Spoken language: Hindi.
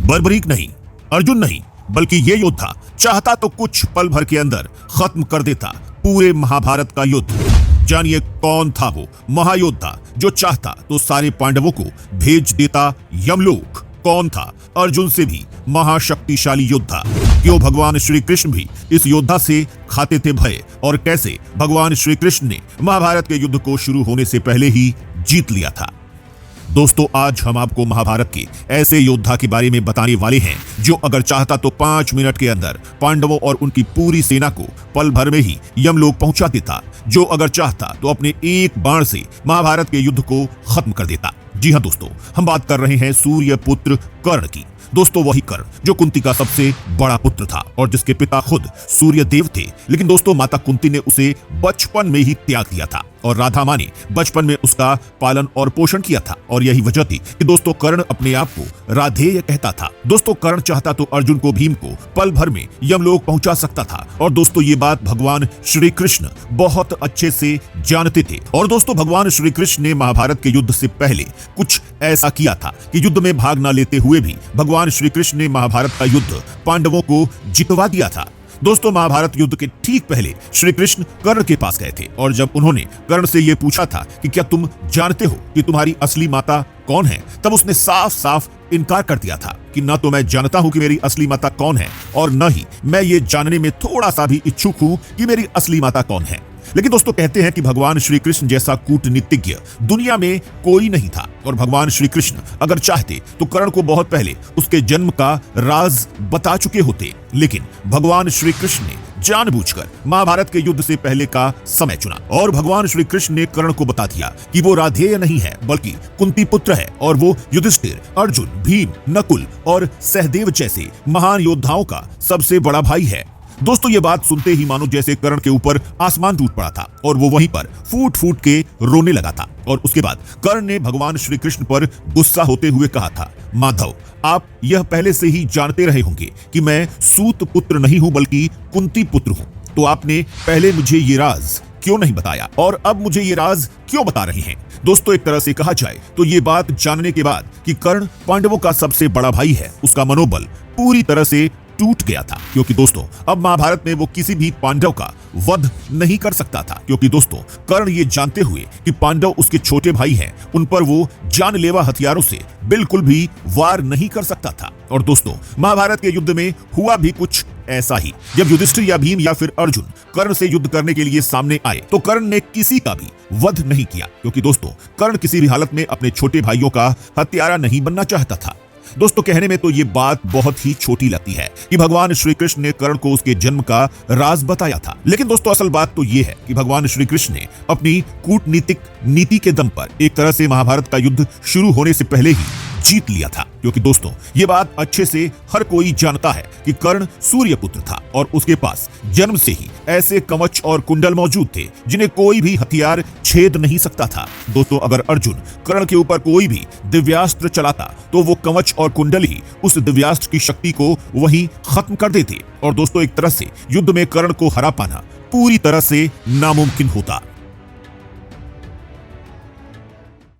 बर्बरीक नहीं, अर्जुन नहीं, बल्कि ये योद्धा चाहता तो कुछ पल भर के अंदर खत्म कर देता पूरे महाभारत का युद्ध। जानिए कौन था वो महायोद्धा जो चाहता तो सारे पांडवों को भेज देता यमलोक। कौन था अर्जुन से भी महाशक्तिशाली योद्धा? क्यों भगवान श्री कृष्ण भी इस योद्धा से खाते थे भय, और कैसे भगवान श्री कृष्ण ने महाभारत के युद्ध को शुरू होने से पहले ही जीत लिया था? दोस्तों, आज हम आपको महाभारत के ऐसे योद्धा के बारे में बताने वाले हैं जो अगर चाहता तो 5 मिनट के अंदर पांडवों और उनकी पूरी सेना को पल भर में ही यमलोक पहुंचा देता, जो अगर चाहता तो अपने एक बाण से महाभारत के युद्ध को खत्म कर देता। जी हां दोस्तों, हम बात कर रहे हैं सूर्य पुत्र कर्ण की। दोस्तों, वही कर्ण जो कुंती का सबसे बड़ा पुत्र था और जिसके पिता खुद सूर्य देव थे, लेकिन दोस्तों माता कुंती ने उसे बचपन में ही त्याग दिया था और राधा माँ ने बचपन में उसका पालन और पोषण किया था। और यही वजह थी कि दोस्तों कर्ण अपने आप को राधेय कहता था। दोस्तों, कर्ण चाहता तो अर्जुन को, भीम को पल भर में यमलोक पहुंचा सकता था, और दोस्तों ये बात भगवान श्री कृष्ण बहुत अच्छे से जानते थे। और दोस्तों भगवान श्री कृष्ण ने महाभारत के युद्ध से पहले कुछ ऐसा किया था कि युद्ध में भाग न लेते हुए भी भगवान श्री कृष्ण ने महाभारत का युद्ध पांडवों को जितवा दिया था। दोस्तों, महाभारत युद्ध के ठीक पहले श्री कृष्ण कर्ण के पास गए थे और जब उन्होंने कर्ण से यह पूछा था कि क्या तुम जानते हो कि तुम्हारी असली माता कौन है, तब उसने साफ साफ इनकार कर दिया था कि न तो मैं जानता हूं कि मेरी असली माता कौन है और न ही मैं ये जानने में थोड़ा सा भी इच्छुक हूं कि मेरी असली माता कौन है। लेकिन दोस्तों कहते हैं कि भगवान श्री कृष्ण जैसा कूटनीतिज्ञ दुनिया में कोई नहीं था, और भगवान श्री कृष्ण अगर चाहते तो कर्ण को बहुत पहले उसके जन्म का राज बता चुके होते। लेकिन भगवान श्री कृष्ण ने जानबूझकर महाभारत के युद्ध से पहले का समय चुना और भगवान श्री कृष्ण ने कर्ण को बता दिया कि वो राधेय नहीं है बल्कि कुंती पुत्र है, और वो युधिष्ठिर, अर्जुन, भीम, नकुल और सहदेव जैसे महान योद्धाओं का सबसे बड़ा भाई है। दोस्तों ये बात सुनते ही मानो जैसे कर्ण के ऊपर आसमान टूट पड़ा था और वो वहीं पर फूट फूट के रोने लगा था। और उसके बाद कर्ण ने भगवान श्री कृष्ण पर गुस्सा होते हुए कहा था, माधव, आप यह पहले से ही जानते रहे होंगे कि मैं सूत पुत्र नहीं हूं बल्कि कुंती पुत्र हूं, तो आपने पहले मुझे ये राज क्यों नहीं बताया और अब मुझे ये राज क्यों बता रहे हैं? दोस्तों एक तरह से कहा जाए तो ये बात जानने के बाद कि कर्ण पांडवों का सबसे बड़ा भाई है, उसका मनोबल पूरी तरह से टूट गया था, क्योंकि दोस्तों अब महाभारत में वो किसी भी पांडव का वध नहीं कर सकता था, क्योंकि दोस्तों कर्ण ये जानते हुए कि पांडव उसके छोटे भाई हैं, उन पर वो जानलेवा हथियारों से बिल्कुल भी वार नहीं कर सकता था। और दोस्तों महाभारत के युद्ध में हुआ भी कुछ ऐसा ही। जब युधिष्ठिर या भीम या फिर अर्जुन कर्ण से युद्ध करने के लिए सामने आए तो कर्ण ने किसी का भी वध नहीं किया, क्योंकि दोस्तों कर्ण किसी भी हालत में अपने छोटे भाइयों का हत्यारा नहीं बनना चाहता था। दोस्तों कहने में तो ये बात बहुत ही छोटी लगती है कि भगवान श्री कृष्ण ने कर्ण को उसके जन्म का राज बताया था, लेकिन दोस्तों असल बात तो ये है कि भगवान श्री कृष्ण ने अपनी कूटनीतिक नीति के दम पर एक तरह से महाभारत का युद्ध शुरू होने से पहले ही जीत लिया था। क्योंकि दोस्तों ये बात अच्छे से हर कोई जानता है कि कर्ण सूर्य पुत्र था और उसके पास जन्म से ही ऐसे कवच और कुंडल मौजूद थे जिन्हें कोई भी हथियार छेद नहीं सकता था। दोस्तों अगर अर्जुन कर्ण के ऊपर कोई भी दिव्यास्त्र चलाता तो वो कवच और कुंडल ही उस दिव्यास्त्र की शक्ति को वहीं खत्म कर देते, और दोस्तों एक तरह से युद्ध में कर्ण को हरा पाना पूरी तरह से नामुमकिन होता।